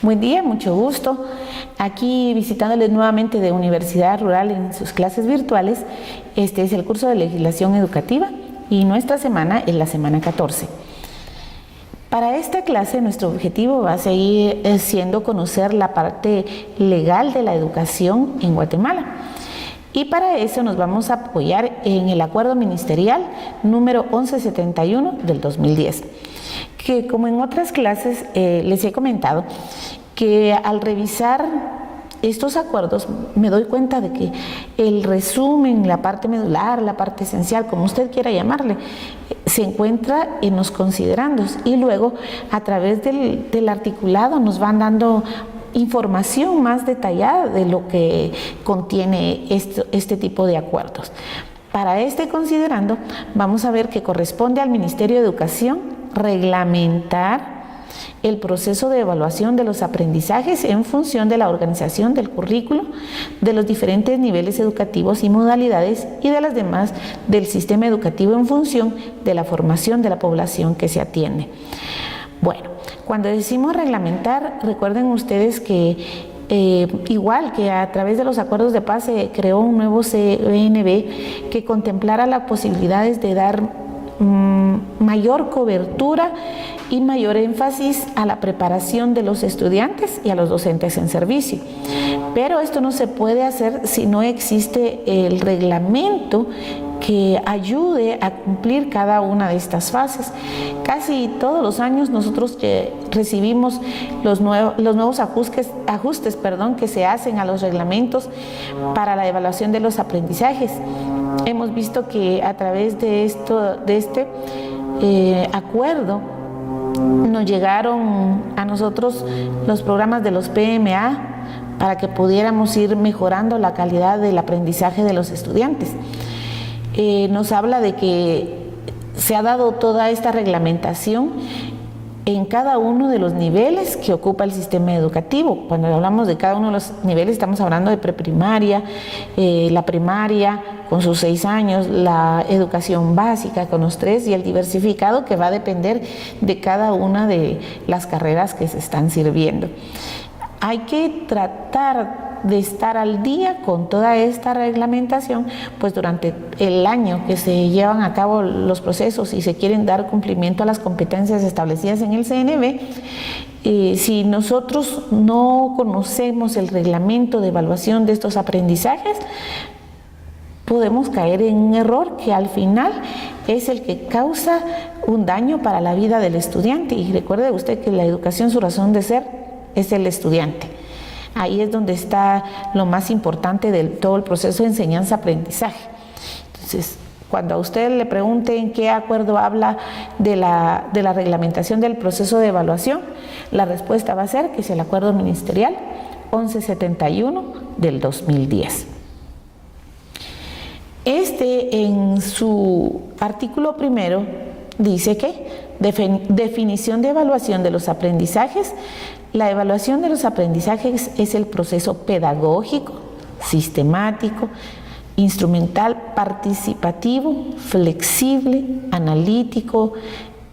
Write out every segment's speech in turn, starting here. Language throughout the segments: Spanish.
Buen día, mucho gusto. Aquí visitándoles nuevamente de Universidad Rural en sus clases virtuales. Este es el curso de legislación educativa y nuestra semana es la semana 14. Para esta clase nuestro objetivo va a seguir siendo conocer la parte legal de la educación en Guatemala. Y para eso nos vamos a apoyar en el acuerdo ministerial número 1171 del 2010. Que como en otras clases les he comentado, que al revisar estos acuerdos me doy cuenta de que el resumen, la parte medular, la parte esencial, como usted quiera llamarle, se encuentra en los considerandos y luego a través del articulado nos van dando información más detallada de lo que contiene este tipo de acuerdos. Para este considerando vamos a ver que corresponde al Ministerio de Educación reglamentar el proceso de evaluación de los aprendizajes en función de la organización del currículo, de los diferentes niveles educativos y modalidades y de las demás del sistema educativo en función de la formación de la población que se atiende. Bueno, cuando decimos reglamentar, recuerden ustedes que igual que a través de los acuerdos de paz se creó un nuevo CNB que contemplara las posibilidades de dar mayor cobertura y mayor énfasis a la preparación de los estudiantes y a los docentes en servicio. Pero esto no se puede hacer si no existe el reglamento que ayude a cumplir cada una de estas fases. Casi todos los años nosotros recibimos los nuevos ajustes que se hacen a los reglamentos para la evaluación de los aprendizajes. Hemos visto que a través de este acuerdo nos llegaron a nosotros los programas de los PMA para que pudiéramos ir mejorando la calidad del aprendizaje de los estudiantes. Nos habla de que se ha dado toda esta reglamentación en cada uno de los niveles que ocupa el sistema educativo. Cuando hablamos de cada uno de los niveles estamos hablando de preprimaria, la primaria con sus 6 años, la educación básica con los 3 y el diversificado que va a depender de cada una de las carreras que se están sirviendo. Hay que tratar de estar al día con toda esta reglamentación, pues durante el año que se llevan a cabo los procesos y se quieren dar cumplimiento a las competencias establecidas en el CNB, si nosotros no conocemos el reglamento de evaluación de estos aprendizajes, podemos caer en un error que al final es el que causa un daño para la vida del estudiante. Y recuerde usted que la educación, su razón de ser, es el estudiante. Ahí es donde está lo más importante de todo el proceso de enseñanza-aprendizaje. Entonces, cuando a usted le pregunte en qué acuerdo habla de la reglamentación del proceso de evaluación, la respuesta va a ser que es el acuerdo ministerial 1171 del 2010. En su artículo primero dice que definición de evaluación de los aprendizajes. La evaluación de los aprendizajes es el proceso pedagógico, sistemático, instrumental, participativo, flexible, analítico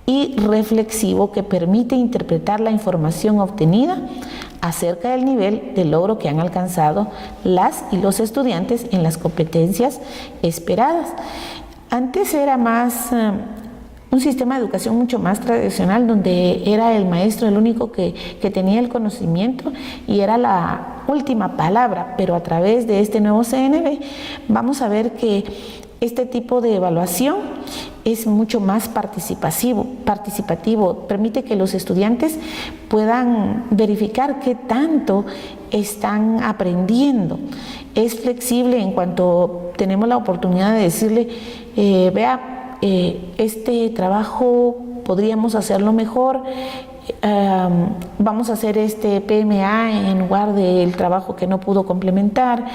y reflexivo que permite interpretar la información obtenida acerca del nivel de logro que han alcanzado las y los estudiantes en las competencias esperadas. Antes era más un sistema de educación mucho más tradicional, donde era el maestro el único que tenía el conocimiento y era la última palabra, pero a través de este nuevo CNB vamos a ver que este tipo de evaluación es mucho más participativo, permite que los estudiantes puedan verificar qué tanto están aprendiendo. Es flexible en cuanto tenemos la oportunidad de decirle, vea, este trabajo podríamos hacerlo mejor, vamos a hacer este PMA en lugar del trabajo que no pudo complementar.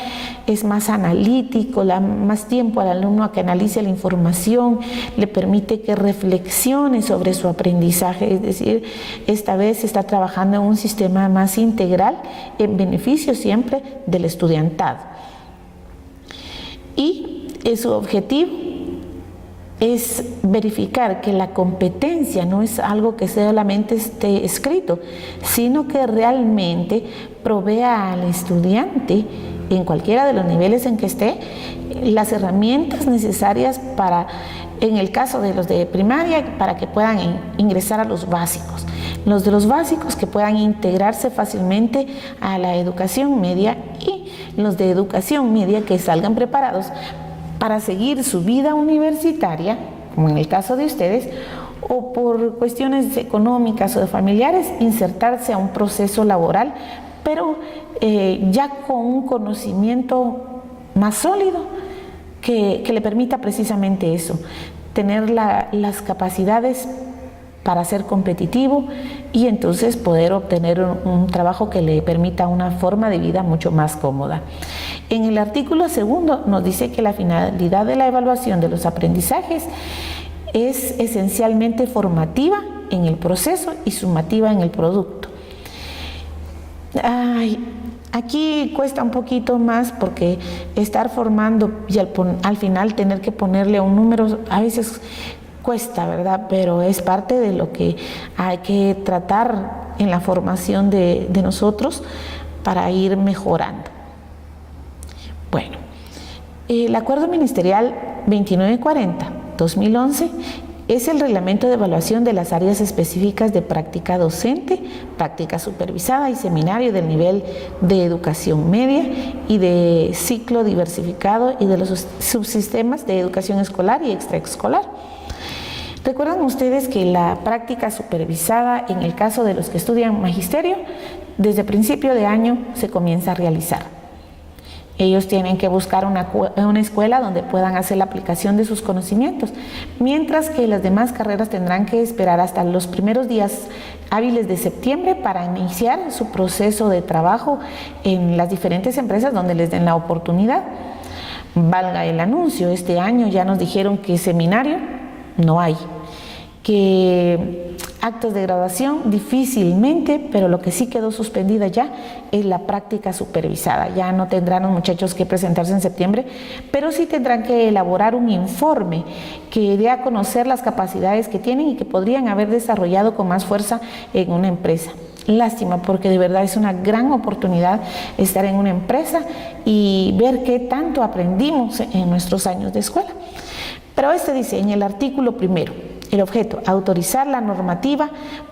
Es más analítico, más tiempo al alumno a que analice la información, le permite que reflexione sobre su aprendizaje, es decir, esta vez está trabajando en un sistema más integral en beneficio siempre del estudiantado. Y su objetivo es verificar que la competencia no es algo que solamente esté escrito, sino que realmente provea al estudiante, en cualquiera de los niveles en que esté, las herramientas necesarias para, en el caso de los de primaria, para que puedan ingresar a los básicos. Los de los básicos que puedan integrarse fácilmente a la educación media, y los de educación media que salgan preparados para seguir su vida universitaria, como en el caso de ustedes, o por cuestiones económicas o de familiares, insertarse a un proceso laboral, pero ya con un conocimiento más sólido que le permita precisamente eso, tener las capacidades para ser competitivo y entonces poder obtener un trabajo que le permita una forma de vida mucho más cómoda. En el artículo segundo nos dice que la finalidad de la evaluación de los aprendizajes es esencialmente formativa en el proceso y sumativa en el producto. Aquí cuesta un poquito más porque estar formando y al final tener que ponerle un número a veces cuesta, ¿verdad? Pero es parte de lo que hay que tratar en la formación de nosotros para ir mejorando. Bueno, el Acuerdo Ministerial 2940-2011 es el reglamento de evaluación de las áreas específicas de práctica docente, práctica supervisada y seminario del nivel de educación media y de ciclo diversificado y de los subsistemas de educación escolar y extraescolar. Recuerdan ustedes que la práctica supervisada, en el caso de los que estudian magisterio, desde principio de año se comienza a realizar. Ellos tienen que buscar una escuela donde puedan hacer la aplicación de sus conocimientos, mientras que las demás carreras tendrán que esperar hasta los primeros días hábiles de septiembre para iniciar su proceso de trabajo en las diferentes empresas donde les den la oportunidad. Valga el anuncio, este año ya nos dijeron que seminario no hay, que actos de graduación difícilmente, pero lo que sí quedó suspendida ya es la práctica supervisada. Ya no tendrán los muchachos que presentarse en septiembre, pero sí tendrán que elaborar un informe que dé a conocer las capacidades que tienen y que podrían haber desarrollado con más fuerza en una empresa. Lástima, porque de verdad es una gran oportunidad estar en una empresa y ver qué tanto aprendimos en nuestros años de escuela. Pero dice en el artículo primero, el objeto, autorizar la normativa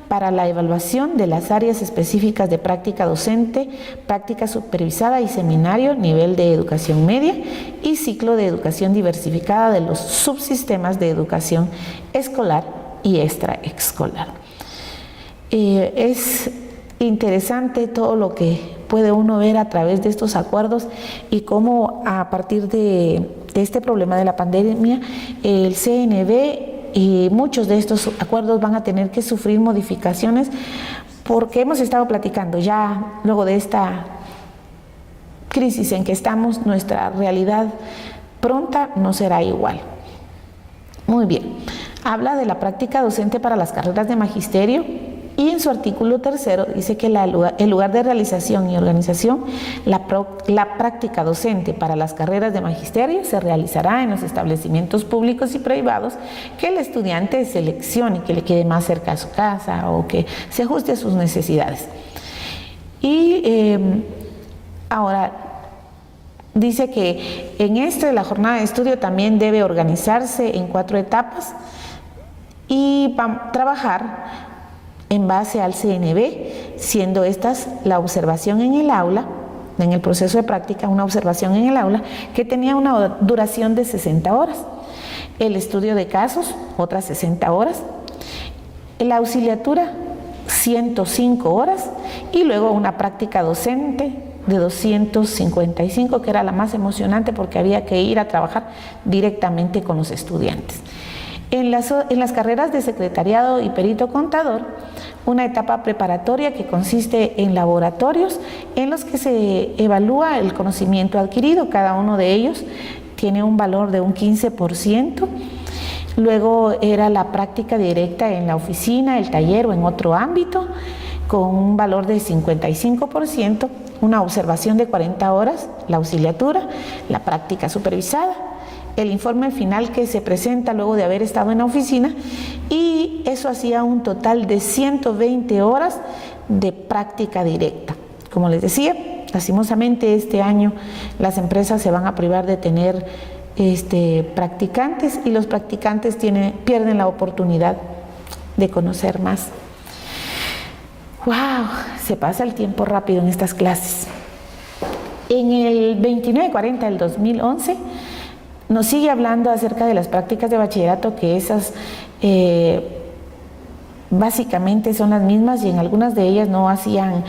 para la evaluación de las áreas específicas de práctica docente, práctica supervisada y seminario, nivel de educación media y ciclo de educación diversificada de los subsistemas de educación escolar y extraescolar. Es interesante todo lo que puede uno ver a través de estos acuerdos y cómo a partir de este problema de la pandemia, el CNB y muchos de estos acuerdos van a tener que sufrir modificaciones porque hemos estado platicando ya luego de esta crisis en que estamos, nuestra realidad pronta no será igual. Muy bien, habla de la práctica docente para las carreras de magisterio y en su artículo tercero dice que el lugar de realización y organización, la práctica docente para las carreras de magisterio se realizará en los establecimientos públicos y privados que el estudiante seleccione, que le quede más cerca a su casa o que se ajuste a sus necesidades. Y ahora dice que en la jornada de estudio también debe organizarse en 4 etapas y trabajar en base al CNB, siendo estas la observación en el aula, en el proceso de práctica, una observación en el aula que tenía una duración de 60 horas, el estudio de casos, otras 60 horas, la auxiliatura, 105 horas, y luego una práctica docente de 255, que era la más emocionante porque había que ir a trabajar directamente con los estudiantes. En las carreras de secretariado y perito contador, una etapa preparatoria que consiste en laboratorios en los que se evalúa el conocimiento adquirido. Cada uno de ellos tiene un valor de un 15%. Luego era la práctica directa en la oficina, el taller o en otro ámbito, con un valor de 55%, una observación de 40 horas, la auxiliatura, la práctica supervisada, el informe final que se presenta luego de haber estado en la oficina, y eso hacía un total de 120 horas de práctica directa. Como les decía, lastimosamente este año las empresas se van a privar de tener practicantes, y los practicantes pierden la oportunidad de conocer más. ¡Wow! Se pasa el tiempo rápido en estas clases. En el 2940 del 2011 nos sigue hablando acerca de las prácticas de bachillerato, que esas básicamente son las mismas, y en algunas de ellas no hacían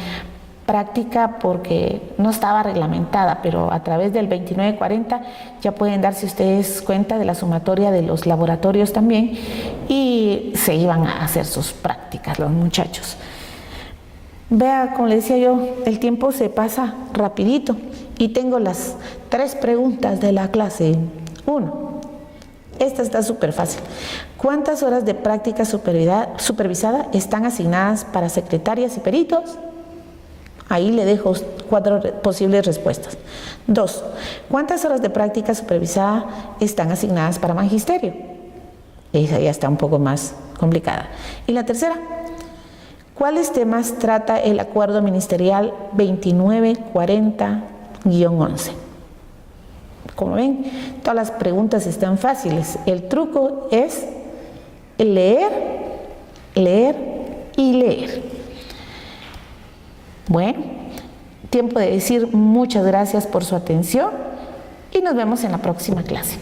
práctica porque no estaba reglamentada, pero a través del 2940 ya pueden darse ustedes cuenta de la sumatoria de los laboratorios también, y se iban a hacer sus prácticas los muchachos. Vea, como le decía yo, el tiempo se pasa rapidito, y tengo las 3 preguntas de la clase 1. Esta está súper fácil. ¿Cuántas horas de práctica supervisada están asignadas para secretarias y peritos? Ahí le dejo 4 posibles respuestas. 2. ¿Cuántas horas de práctica supervisada están asignadas para magisterio? Esa ya está un poco más complicada. Y la tercera, ¿cuáles temas trata el acuerdo ministerial 2940-11? Como ven, todas las preguntas están fáciles. El truco es leer, leer y leer. Bueno, tiempo de decir muchas gracias por su atención, y nos vemos en la próxima clase.